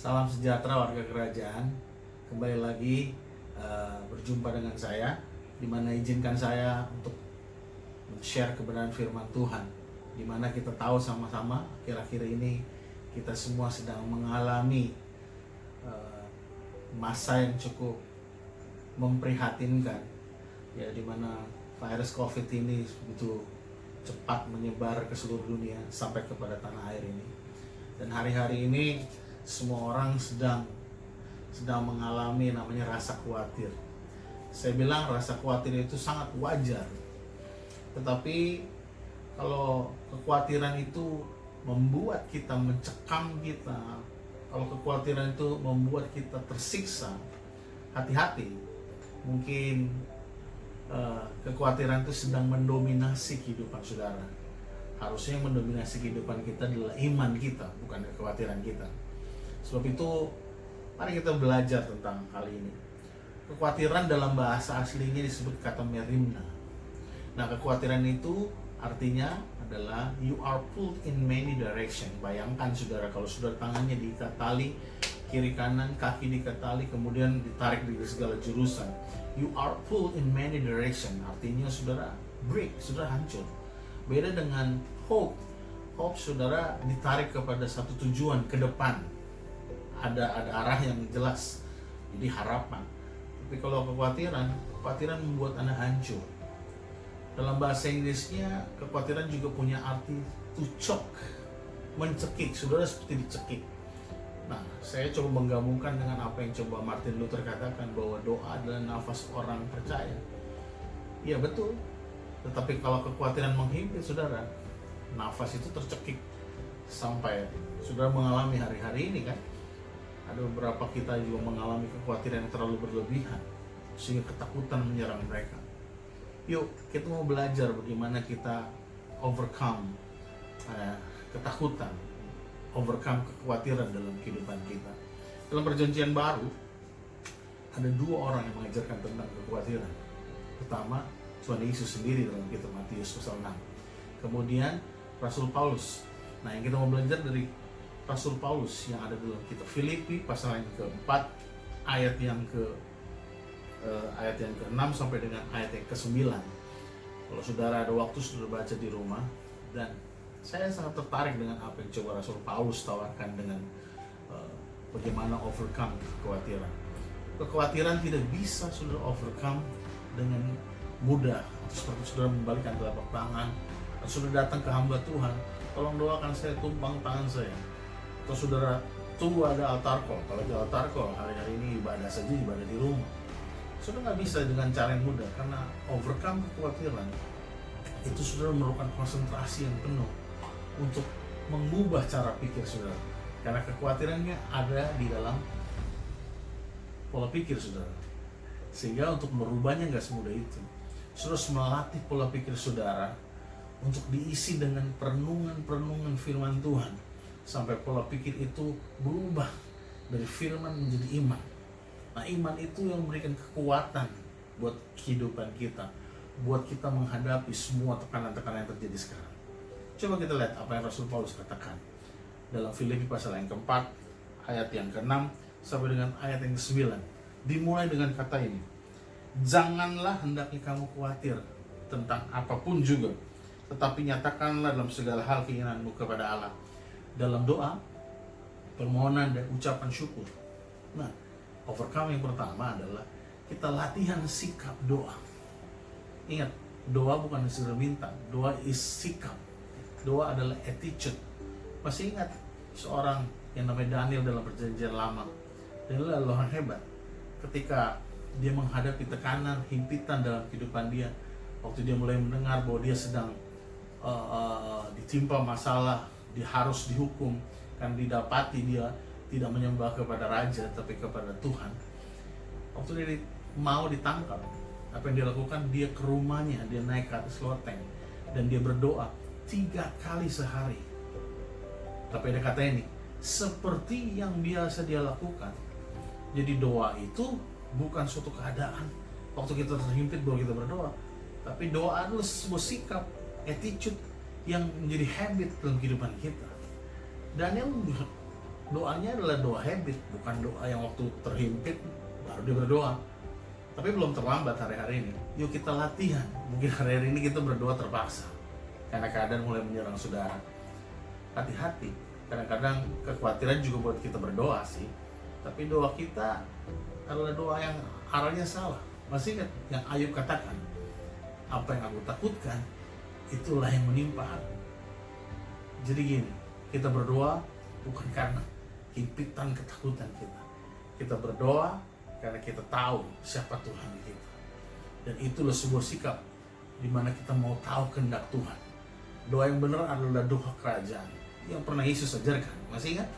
Salam sejahtera warga kerajaan. Kembali lagi berjumpa dengan saya, di mana izinkan saya untuk share kebenaran firman Tuhan, di mana kita tahu sama-sama akhir-akhir ini kita semua sedang mengalami masa yang cukup memprihatinkan, ya, di mana virus COVID ini begitu cepat menyebar ke seluruh dunia sampai kepada tanah air ini. Dan hari-hari ini semua orang sedang mengalami namanya rasa khawatir. Saya bilang rasa khawatir itu sangat wajar. Tetapi kalau kekhawatiran itu membuat kita mencekam kita, kalau kekhawatiran itu membuat kita tersiksa, hati-hati. Mungkin kekhawatiran itu sedang mendominasi kehidupan saudara. Harusnya yang mendominasi kehidupan kita adalah iman kita, bukan kekhawatiran kita. Sebab itu, mari kita belajar tentang hal ini. Kekhawatiran dalam bahasa aslinya disebut kata merimna. Nah, kekhawatiran itu artinya adalah you are pulled in many direction. Bayangkan saudara, kalau saudara tangannya diikat tali, kiri kanan, kaki diikat tali, kemudian ditarik dari segala jurusan. You are pulled in many direction. Artinya saudara break, saudara hancur. Beda dengan hope. Hope saudara ditarik kepada satu tujuan ke depan. Ada arah yang jelas. Jadi harapan. Tapi kalau kekhawatiran membuat Anda hancur. Dalam bahasa Inggrisnya, kekhawatiran juga punya arti to choke, mencekik. Saudara seperti dicekik. Nah, saya coba menggabungkan dengan apa yang coba Martin Luther katakan, bahwa doa adalah nafas orang percaya. Iya betul. Tetapi kalau kekhawatiran menghimpit saudara, nafas itu tercekik. Sampai saudara mengalami hari-hari ini kan, ada beberapa kita juga mengalami kekhawatiran yang terlalu berlebihan, sehingga ketakutan menyerang mereka. Yuk, kita mau belajar bagaimana kita overcome ketakutan, overcome kekhawatiran dalam kehidupan kita. Dalam perjanjian baru, ada dua orang yang mengajarkan tentang kekhawatiran. Pertama, Tuhan Yesus sendiri dalam kitab Matius pasal 6. Kemudian Rasul Paulus. Nah, yang kita mau belajar dari Rasul Paulus yang ada dalam kitab Filipi pasal yang keempat, ayat yang ke-6 sampai dengan ayat yang ke-9. Kalau saudara ada waktu, saudara baca di rumah. Dan saya sangat tertarik dengan apa yang coba Rasul Paulus tawarkan dengan bagaimana overcome kekhawatiran. Kekhawatiran tidak bisa saudara overcome dengan mudah. Seperti saudara membalikkan telapak tangan, atau saudara datang ke hamba Tuhan, tolong doakan saya, tumpang tangan saya. Atau saudara tunggu ada altar call. Kalau di altar call, hari-hari ini ibadah saja, ibadah di rumah. Saudara nggak bisa dengan cara yang mudah, karena overcome kekhawatiran itu saudara memerlukan konsentrasi yang penuh untuk mengubah cara pikir saudara. Karena kekhawatirannya ada di dalam pola pikir saudara. Sehingga untuk merubahnya nggak semudah itu. Saudara harus melatih pola pikir saudara untuk diisi dengan perenungan firman Tuhan, sampai pola pikir itu berubah dari firman menjadi iman. Nah, iman itu yang memberikan kekuatan buat kehidupan kita, buat kita menghadapi semua tekanan-tekanan yang terjadi sekarang. Coba kita lihat apa yang Rasul Paulus katakan dalam Filipi pasal yang keempat, ayat yang ke-6 sampai dengan ayat yang ke-9. Dimulai dengan kata ini, janganlah hendaknya kamu khawatir tentang apapun juga, tetapi nyatakanlah dalam segala hal keinginanmu kepada Allah dalam doa, permohonan, dan ucapan syukur. Nah, overcome yang pertama adalah kita latihan sikap doa. Ingat, doa bukan sekedar minta, doa is sikap. Doa adalah attitude. Masih ingat seorang yang namanya Daniel dalam perjanjian lama? Daniel adalah orang hebat. Ketika dia menghadapi tekanan, himpitan dalam kehidupan dia, waktu dia mulai mendengar bahwa dia sedang ditimpa masalah, dia harus dihukum karena didapati dia tidak menyembah kepada raja tapi kepada Tuhan. Waktu dia mau ditangkap, apa yang dia lakukan? Dia ke rumahnya, dia naik ke atas loteng dan dia berdoa 3 kali sehari. Tapi ada kata ini, seperti yang biasa dia lakukan. Jadi doa itu bukan suatu keadaan waktu kita terhimpit bahwa kita berdoa, tapi doa adalah sebuah sikap, attitude yang menjadi habit dalam kehidupan kita. Daniel Doanya adalah doa habit, bukan doa yang waktu terhimpit baru dia berdoa. Tapi belum terlambat hari-hari ini. Yuk kita latihan. Mungkin hari-hari ini kita berdoa terpaksa karena keadaan mulai menyerang saudara. Hati-hati. Kadang-kadang kekhawatiran juga buat kita berdoa sih. Tapi doa kita adalah doa yang arahnya salah. Masih ingat yang Ayub katakan, apa yang aku takutkan, itulah yang menimpa aku. Jadi gini, kita berdoa bukan karena himpitan ketakutan kita. Kita berdoa karena kita tahu siapa Tuhan kita. Dan itulah sebuah sikap di mana kita mau tahu kehendak Tuhan. Doa yang benar adalah doa kerajaan yang pernah Yesus ajarkan. Masih ingat?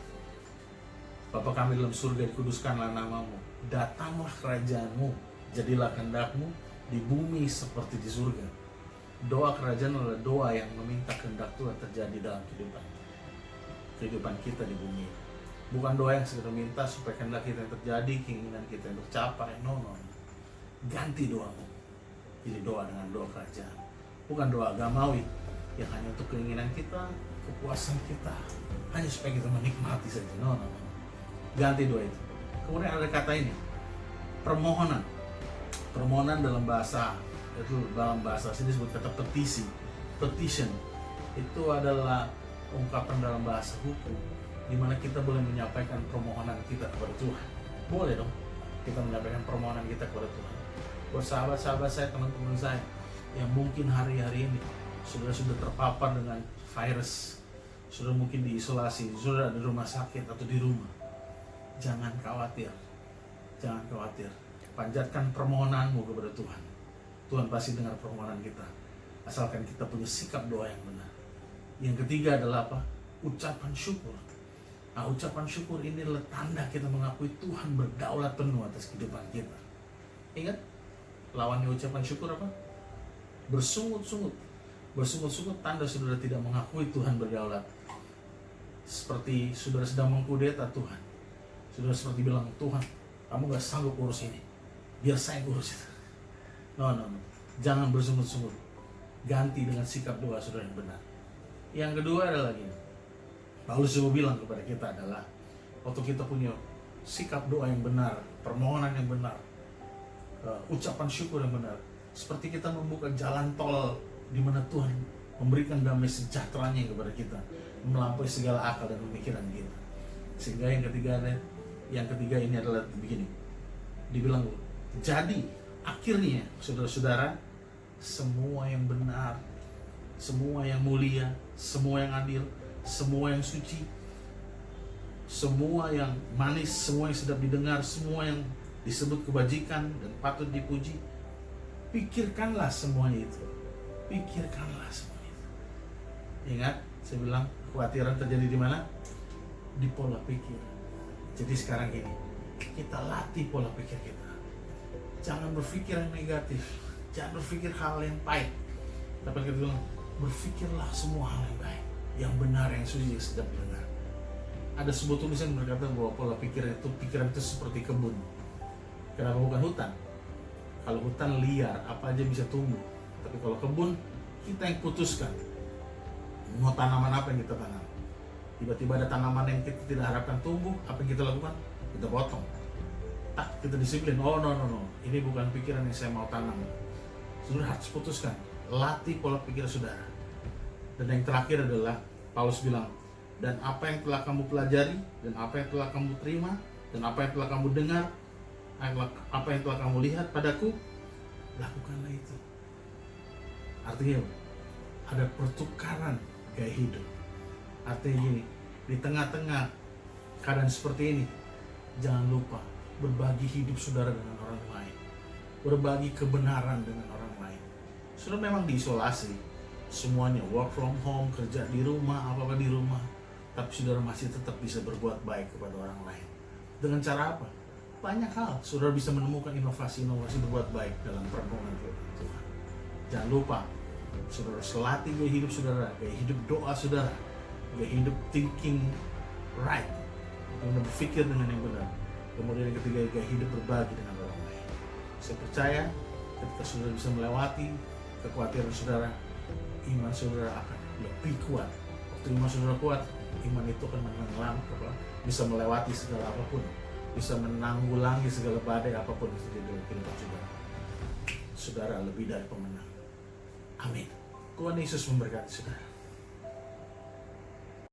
Bapa kami dalam surga, dikuduskanlah namamu. Datanglah kerajaanmu, jadilah kehendakmu di bumi seperti di surga. Doa kerajaan adalah doa yang meminta kehendak Tuhan terjadi dalam kehidupan kita di bumi. Bukan doa yang sekedar minta supaya kehendak kita yang terjadi, keinginan kita yang tercapai. No. Ganti doamu jadi doa dengan doa kerajaan. Bukan doa agamawi yang hanya untuk keinginan kita, kepuasan kita, hanya supaya kita menikmati saja. No. Ganti doa itu. Kemudian ada kata ini, permohonan. Permohonan dalam bahasa sini disebut kata petisi. Petition itu adalah ungkapan dalam bahasa hukum di mana kita boleh menyampaikan permohonan kita kepada Tuhan. Boleh dong kita menyampaikan permohonan kita kepada Tuhan. Buat sahabat-sahabat saya, teman-teman saya yang mungkin hari-hari ini sudah terpapar dengan virus, sudah mungkin diisolasi, sudah di rumah sakit atau di rumah, jangan khawatir. Panjatkan permohonanmu kepada Tuhan. Tuhan pasti dengar permohonan kita, asalkan kita punya sikap doa yang benar. Yang ketiga adalah apa? Ucapan syukur. Nah, ucapan syukur ini adalah tanda kita mengakui Tuhan berdaulat penuh atas kehidupan kita. Ingat, lawannya ucapan syukur apa? Bersungut-sungut. Bersungut-sungut tanda saudara tidak mengakui Tuhan berdaulat. Seperti saudara sedang mengkudeta Tuhan. Saudara seperti bilang, Tuhan, kamu gak sanggup urus ini, biar saya urus itu. No. Jangan bersungut-sungut. Ganti dengan sikap doa saudara yang benar. Yang kedua adalah gini, Paulus juga bilang kepada kita adalah waktu kita punya sikap doa yang benar, permohonan yang benar, ucapan syukur yang benar, seperti kita membuka jalan tol di mana Tuhan memberikan damai sejahteranya kepada kita, melampaui segala akal dan pemikiran kita. Sehingga yang ketiga ini adalah begini, dibilang, jadi akhirnya saudara-saudara, semua yang benar, semua yang mulia, semua yang adil, semua yang suci, semua yang manis, semua yang sedap didengar, semua yang disebut kebajikan dan patut dipuji, pikirkanlah semuanya itu. Pikirkanlah semuanya itu. Ingat, saya bilang kekhawatiran terjadi di mana? Di pola pikir. Jadi sekarang ini kita latih pola pikir kita. Jangan berpikir yang negatif, jangan berpikir hal yang pahit, tapi kita bilang berpikirlah semua hal yang baik, yang benar, yang suci, yang sedap didengar. Ada sebuah tulisan berkata bahwa pola pikiran itu seperti kebun. Kenapa bukan hutan? Kalau hutan liar, apa aja bisa tumbuh. Tapi kalau kebun, kita yang putuskan mau tanaman apa yang kita tanam. Tiba-tiba ada tanaman yang kita tidak harapkan tumbuh, apa yang kita lakukan? Kita potong. Kita disiplin. Oh no, ini bukan pikiran yang saya mau tanam. Saudara harus putuskan, latih pola pikir saudara. Dan yang terakhir adalah Paulus bilang, dan apa yang telah kamu pelajari, dan apa yang telah kamu terima, dan apa yang telah kamu dengar, apa yang telah kamu lihat padaku, lakukanlah itu. Artinya ada pertukaran gaya hidup. Artinya gini, di tengah-tengah keadaan seperti ini, jangan lupa berbagi hidup saudara dengan orang lain, berbagi kebenaran dengan orang lain. Saudara memang diisolasi, semuanya work from home, kerja di rumah, apa-apa di rumah, tapi saudara masih tetap bisa berbuat baik kepada orang lain. Dengan cara apa? Banyak hal. Saudara bisa menemukan inovasi-inovasi berbuat baik dalam permohonan Tuhan. Jangan lupa, saudara selatih gaya hidup saudara, gaya hidup doa saudara, gaya hidup thinking right, berpikir dengan yang benar. Kemudian yang ketiga, gaya hidup berbagi dengan orang lain. Saya percaya ketika saudara bisa melewati kekhawatiran saudara, iman saudara akan lebih kuat. Waktu iman saudara kuat, iman itu akan menenggelam bisa melewati segala apapun, bisa menanggulangi segala badai apapun yang terjadi dalam kehidupan saudara. Saudara lebih dari pemenang. Amin. Tuhan Yesus memberkati saudara.